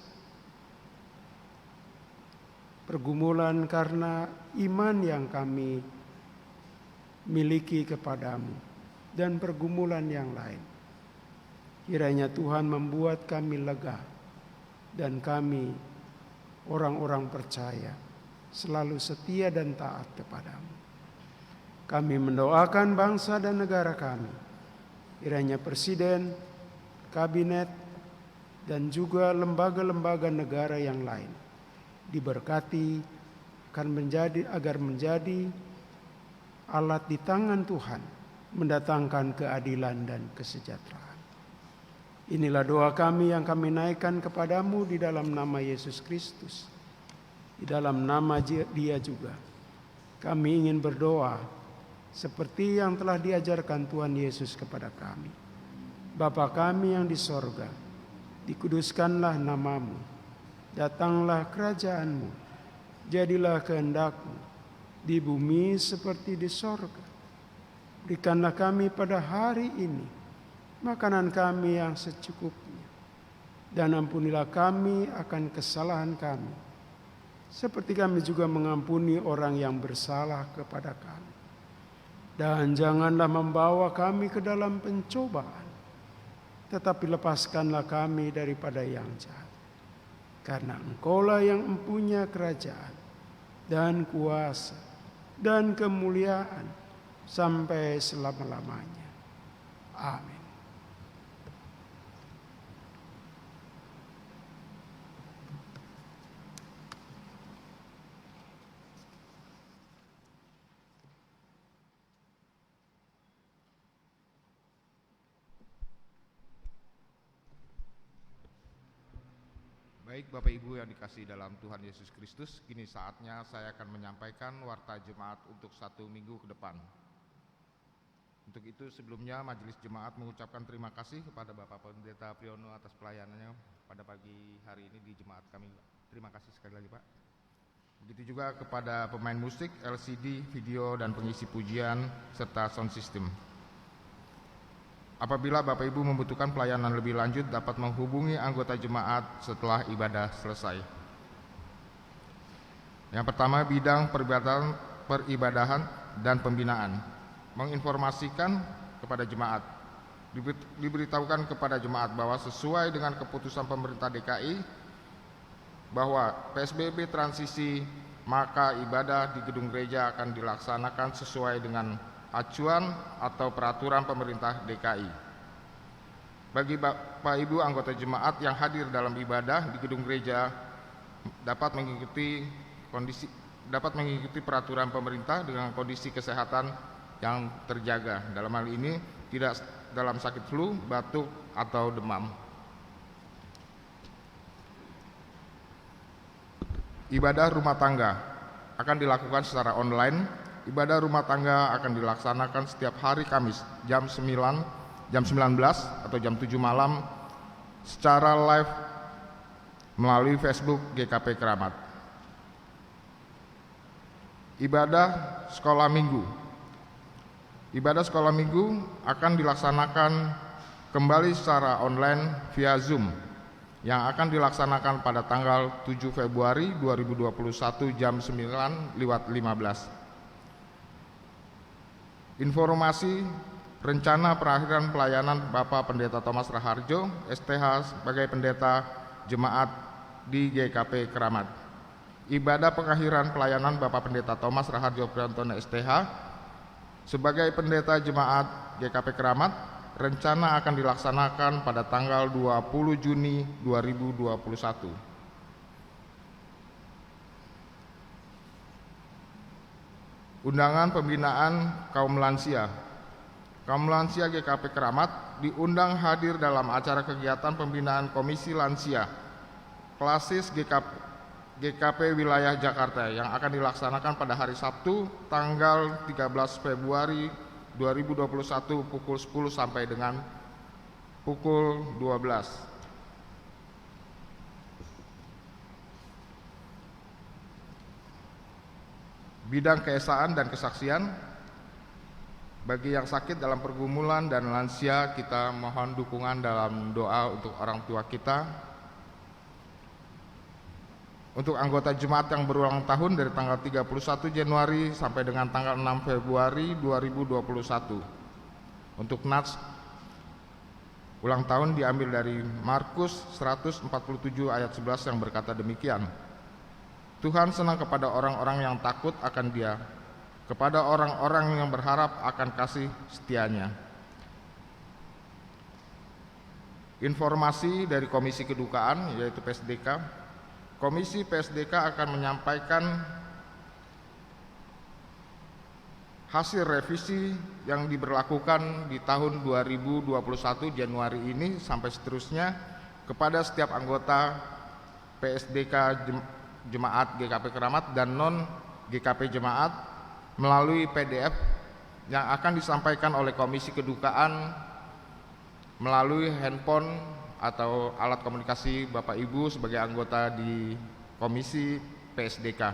pergumulan karena iman yang kami miliki kepadamu, dan pergumulan yang lain. Kiranya Tuhan membuat kami lega, dan kami orang-orang percaya selalu setia dan taat kepadamu. Kami mendoakan bangsa dan negara kami. Kiranya Presiden, Kabinet, dan juga lembaga-lembaga negara yang lain diberkati agar menjadi alat di tangan Tuhan mendatangkan keadilan dan kesejahteraan. Inilah doa kami yang kami naikkan kepadamu di dalam nama Yesus Kristus. Di dalam nama Dia juga kami ingin berdoa seperti yang telah diajarkan Tuhan Yesus kepada kami. Bapa kami yang di sorga, dikuduskanlah namamu, datanglah kerajaanmu, jadilah kehendak-Mu di bumi seperti di sorga. Berikanlah kami pada hari ini makanan kami yang secukupnya, dan ampunilah kami akan kesalahan kami, seperti kami juga mengampuni orang yang bersalah kepada kami. Dan janganlah membawa kami ke dalam pencobaan, tetapi lepaskanlah kami daripada yang jahat. Karena Engkaulah yang mempunyai kerajaan dan kuasa dan kemuliaan sampai selama-lamanya. Amin. Baik Bapak Ibu yang dikasihi dalam Tuhan Yesus Kristus, kini saatnya saya akan menyampaikan warta jemaat untuk 1 minggu ke depan. Untuk itu sebelumnya Majelis Jemaat mengucapkan terima kasih kepada Bapak Pendeta Priyono atas pelayanannya pada pagi hari ini di jemaat kami. Terima kasih sekali lagi Pak. Begitu juga kepada pemain musik, LCD, video, dan pengisi pujian, serta sound system. Apabila Bapak Ibu membutuhkan pelayanan lebih lanjut, dapat menghubungi anggota jemaat setelah ibadah selesai. Yang pertama, bidang peribadahan dan pembinaan. Menginformasikan kepada jemaat. Diberitahukan kepada jemaat bahwa sesuai dengan keputusan pemerintah DKI bahwa PSBB transisi, maka ibadah di gedung gereja akan dilaksanakan sesuai dengan acuan atau peraturan pemerintah DKI. Bagi Bapak Ibu anggota jemaat yang hadir dalam ibadah di gedung gereja dapat mengikuti peraturan pemerintah dengan kondisi kesehatan yang terjaga. Dalam hal ini tidak dalam sakit flu, batuk, atau demam. Ibadah rumah tangga akan dilakukan secara online. Ibadah rumah tangga akan dilaksanakan setiap hari Kamis jam 19 atau jam 7 malam secara live melalui Facebook GKP Keramat. Ibadah sekolah minggu. Ibadah sekolah minggu akan dilaksanakan kembali secara online via Zoom yang akan dilaksanakan pada tanggal 7 Februari 2021 jam 9:15. Informasi rencana perakhiran pelayanan Bapak Pendeta Thomas Raharjo, STH sebagai pendeta jemaat di GKP Keramat. Ibadah pengakhiran pelayanan Bapak Pendeta Thomas Raharjo Priantono, STH sebagai pendeta jemaat GKP Keramat rencana akan dilaksanakan pada tanggal 20 Juni 2021. Undangan pembinaan kaum lansia. Kaum lansia GKP Keramat diundang hadir dalam acara kegiatan pembinaan Komisi Lansia Klasis GKP Wilayah Jakarta yang akan dilaksanakan pada hari Sabtu tanggal 13 Februari 2021 pukul 10 sampai dengan pukul 12. Bidang keesaan dan kesaksian. Bagi yang sakit dalam pergumulan dan lansia, kita mohon dukungan dalam doa untuk orang tua kita. Untuk anggota jemaat yang berulang tahun dari tanggal 31 Januari sampai dengan tanggal 6 Februari 2021. Untuk nats, ulang tahun diambil dari Markus 147 ayat 11 yang berkata demikian. Tuhan senang kepada orang-orang yang takut akan Dia, kepada orang-orang yang berharap akan kasih setianya. Informasi dari Komisi Kedukaan, yaitu PSDK. Komisi PSDK akan menyampaikan hasil revisi yang diberlakukan di tahun 2021 Januari ini sampai seterusnya kepada setiap anggota PSDK Jemaat GKP Keramat dan non GKP Jemaat melalui PDF yang akan disampaikan oleh Komisi Kedukaan melalui handphone atau alat komunikasi Bapak Ibu sebagai anggota di Komisi PSDK.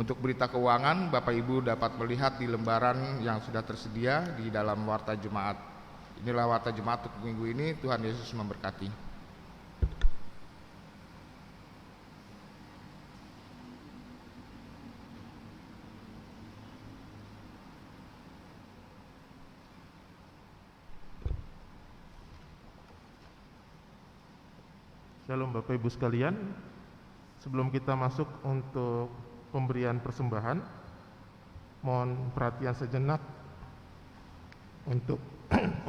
Untuk berita keuangan, Bapak Ibu dapat melihat di lembaran yang sudah tersedia di dalam Warta Jemaat. Inilah Warta Jemaat untuk minggu ini. Tuhan Yesus memberkati. Shalom Bapak Ibu sekalian, sebelum kita masuk untuk pemberian persembahan, mohon perhatian sejenak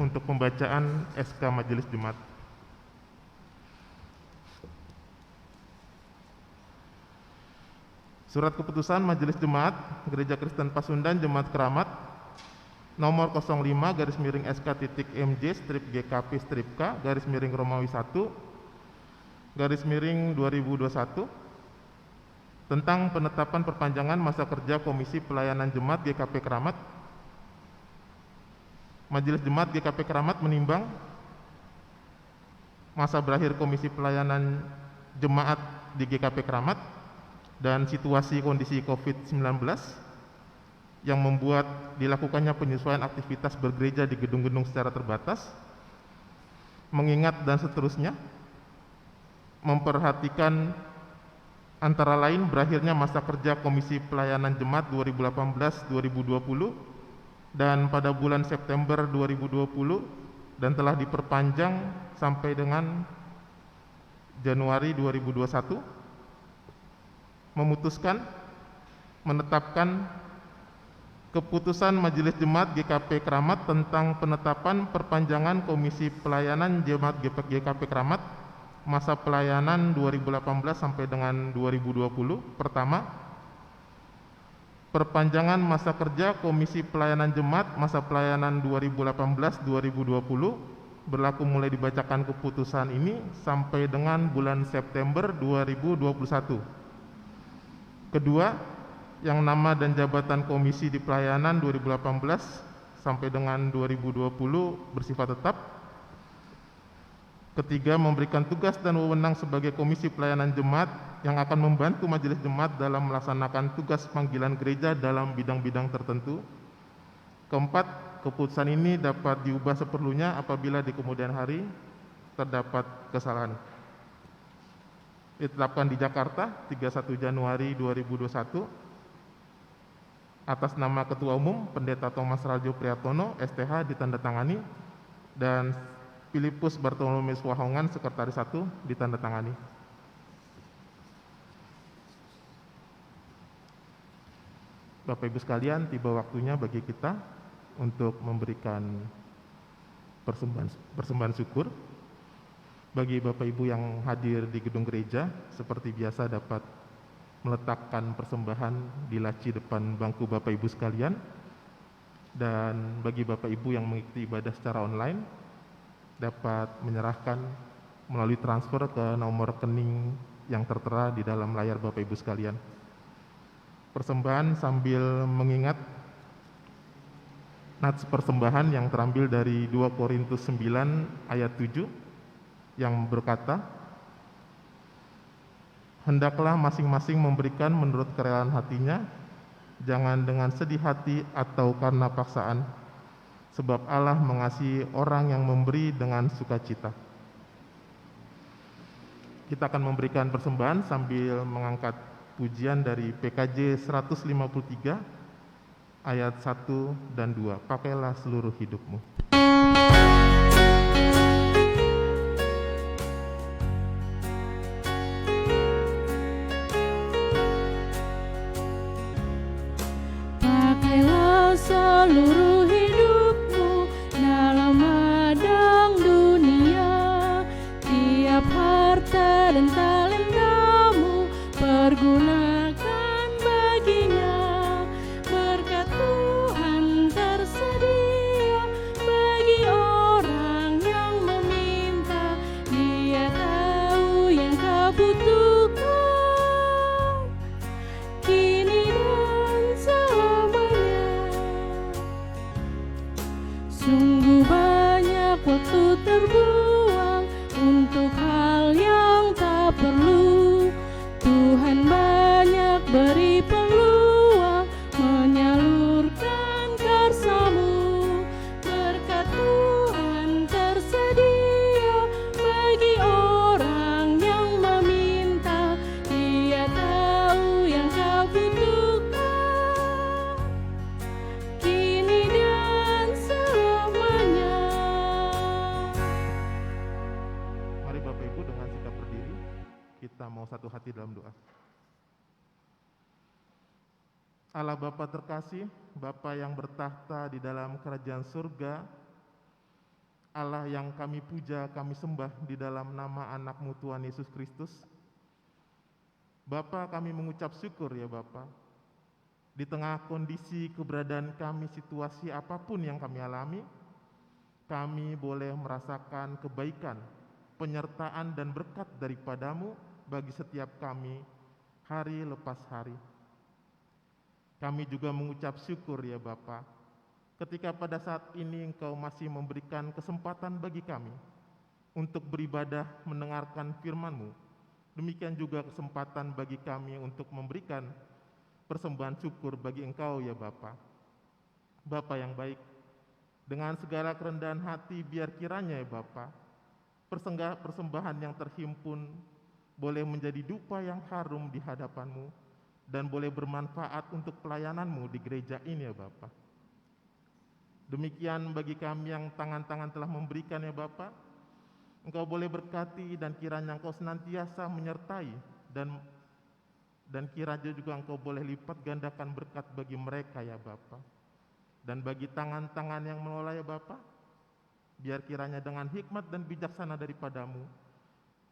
untuk pembacaan SK Majelis Jemaat. Surat Keputusan Majelis Jemaat Gereja Kristen Pasundan Jemaat Keramat nomor 05/SK-MJ/GKP-K/Romawi 1/2021 tentang penetapan perpanjangan masa kerja Komisi Pelayanan Jemaat GKP Keramat. Majelis Jemaat GKP Keramat menimbang masa berakhir Komisi Pelayanan Jemaat di GKP Keramat dan situasi kondisi COVID-19 yang membuat dilakukannya penyesuaian aktivitas bergereja di gedung-gedung secara terbatas, mengingat dan seterusnya, memperhatikan antara lain berakhirnya masa kerja Komisi Pelayanan Jemaat 2018-2020 dan pada bulan September 2020 dan telah diperpanjang sampai dengan Januari 2021, memutuskan menetapkan Keputusan Majelis Jemaat GKP Keramat tentang penetapan perpanjangan Komisi Pelayanan Jemaat GKP Keramat masa pelayanan 2018 sampai dengan 2020. Pertama, perpanjangan masa kerja Komisi Pelayanan Jemaat masa pelayanan 2018-2020 berlaku mulai dibacakan keputusan ini sampai dengan bulan September 2021. Kedua, yang nama dan jabatan komisi di pelayanan 2018 sampai dengan 2020 bersifat tetap. Ketiga, memberikan tugas dan wewenang sebagai komisi pelayanan jemaat yang akan membantu majelis jemaat dalam melaksanakan tugas panggilan gereja dalam bidang-bidang tertentu. Keempat, keputusan ini dapat diubah seperlunya apabila di kemudian hari terdapat kesalahan. Ditetapkan di Jakarta 31 Januari 2021 atas nama Ketua Umum Pendeta Thomas Rajo Priatono, STH, ditandatangani, dan Filipus Bartolomeus Wahongan, Sekretaris 1, ditandatangani. Bapak Ibu sekalian, tiba waktunya bagi kita untuk memberikan persembahan syukur. Bagi Bapak Ibu yang hadir di gedung gereja, seperti biasa dapat meletakkan persembahan di laci depan bangku Bapak Ibu sekalian. Dan bagi Bapak Ibu yang mengikuti ibadah secara online, dapat menyerahkan melalui transfer ke nomor rekening yang tertera di dalam layar Bapak Ibu sekalian. Persembahan sambil mengingat nats persembahan yang terambil dari 2 Korintus 9 ayat 7 yang berkata, hendaklah masing-masing memberikan menurut kerelaan hatinya, jangan dengan sedih hati atau karena paksaan, sebab Allah mengasihi orang yang memberi dengan sukacita. Kita akan memberikan persembahan sambil mengangkat pujian dari PKJ 153 ayat 1 dan 2. Pakailah seluruh hidupmu. Pakailah seluruh hidupmu dalam ladang dunia, tiap harta dan talentamu pergunakan baginya. Berkat Tuhan tersedia bagi orang yang meminta, Dia tahu yang kau butuhkan kini dan selamanya. Sungguh banyak waktu terbuang untuk hal yang tak perlu. Tuhan banyak beri peluang menyalurkan karsa-Mu. Berkat Tuhan tersedia bagi orang yang meminta, Dia tahu yang kau butuhkan kini dan selamanya. Mari Bapak Ibu dengan sikap berdiri, kita mau satu hati dalam doa. Allah Bapa terkasih, Bapa yang bertahta di dalam kerajaan surga, Allah yang kami puja, kami sembah di dalam nama anak-Mu Tuhan Yesus Kristus. Bapa, kami mengucap syukur ya Bapa, di tengah kondisi keberadaan kami, situasi apapun yang kami alami, kami boleh merasakan kebaikan, penyertaan dan berkat daripada-Mu bagi setiap kami hari lepas hari. Kami juga mengucap syukur ya Bapa, ketika pada saat ini Engkau masih memberikan kesempatan bagi kami untuk beribadah mendengarkan firman-Mu. Demikian juga kesempatan bagi kami untuk memberikan persembahan syukur bagi Engkau ya Bapa. Bapa yang baik, dengan segala kerendahan hati biar kiranya ya Bapa, persembahan yang terhimpun boleh menjadi dupa yang harum di hadapan-Mu dan boleh bermanfaat untuk pelayanan-Mu di gereja ini ya Bapa. Demikian bagi kami yang tangan-tangan telah memberikan ya Bapa, Engkau boleh berkati dan kiranya Engkau senantiasa menyertai dan kiranya juga Engkau boleh lipat gandakan berkat bagi mereka ya Bapa. Dan bagi tangan-tangan yang mengelola ya Bapa, biar kiranya dengan hikmat dan bijaksana daripada-Mu,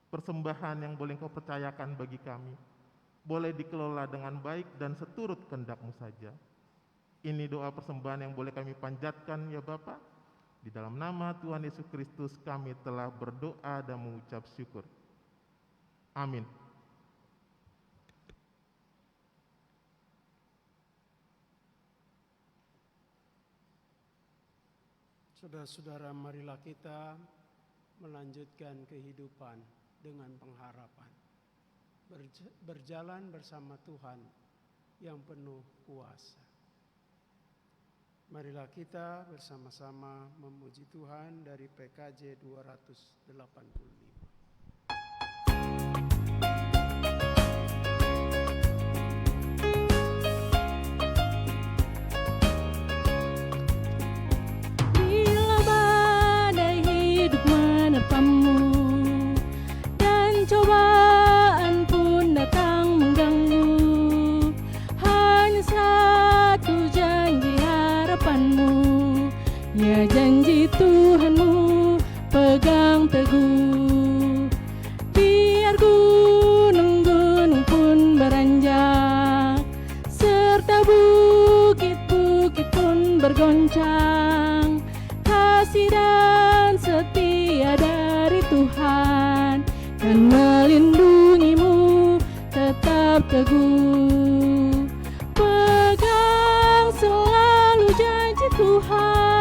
persembahan yang boleh Engkau percayakan bagi kami boleh dikelola dengan baik dan seturut kehendak-Mu saja. Ini doa persembahan yang boleh kami panjatkan ya Bapa. Di dalam nama Tuhan Yesus Kristus kami telah berdoa dan mengucap syukur. Amin. Saudara-saudara, marilah kita melanjutkan kehidupan dengan pengharapan. Berjalan bersama Tuhan yang penuh kuasa. Marilah kita bersama-sama memuji Tuhan dari PKJ 285. Bila badai hidup menerpamu dan cobaan pun datang mengganggu, hanya satu janji harapanmu, ya janji Tuhanmu pegang teguh. Biar gunung-gunung pun beranjak, serta bukit-bukit pun bergoncang, kasih dan setia dari Tuhan kan melindungimu tetap teguh. Pegang selalu janji Tuhan.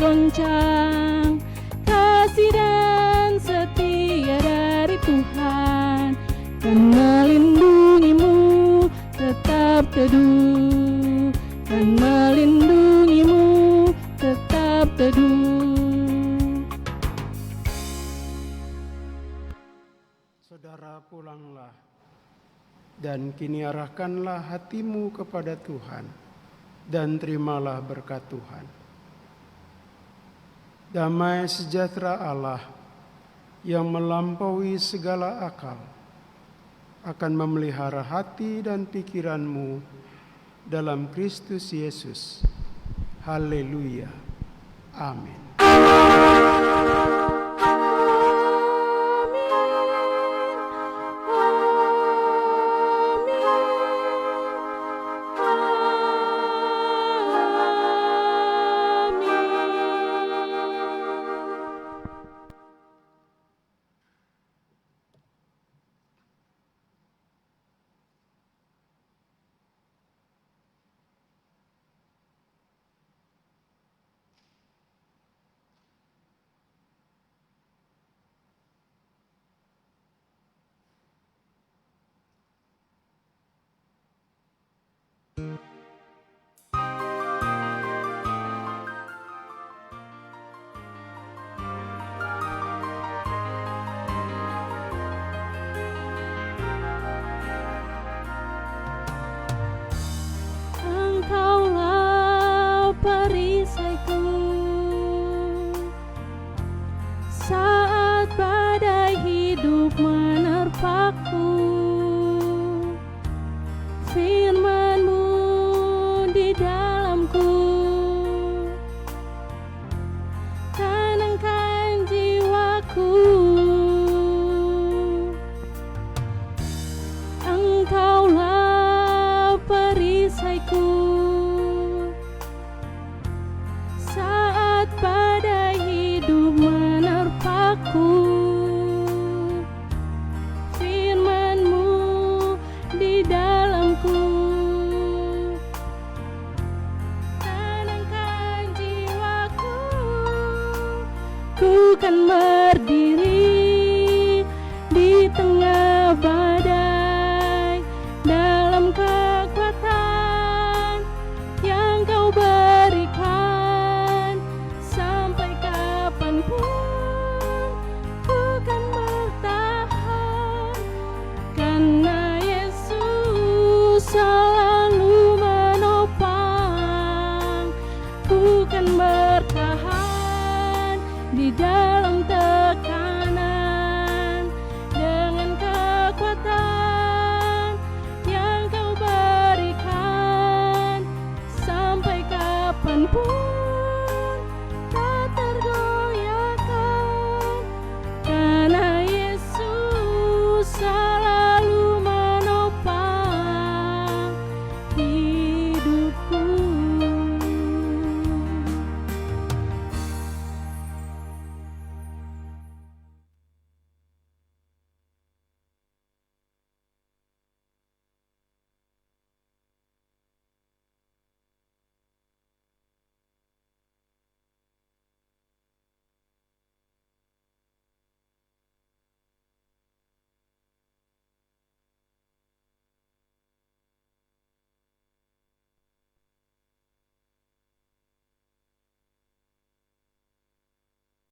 tergoncang. Kasih dan setia dari Tuhan kan melindungimu, tetap teduh, kan melindungimu, tetap teduh. Saudara, pulanglah dan kini arahkanlah hatimu kepada Tuhan dan terimalah berkat Tuhan. Damai sejahtera Allah yang melampaui segala akal akan memelihara hati dan pikiranmu dalam Kristus Yesus. Haleluya. Amin. Engkaulah perisaiku saat badai hidup menerpaku. Firman-Mu di dalamku tenangkan jiwaku. Engkaulah perisaiku saat badai hidup menerpaku. Firman-Mu di dalamku tenangkan jiwaku. Ku kan berdiri di tengah badai dalam kekuatan yang Kau berikan. Sampai kapanpun ku kan bertahan, karena Yesus selalu menopang. Ku kan bertahan di dalam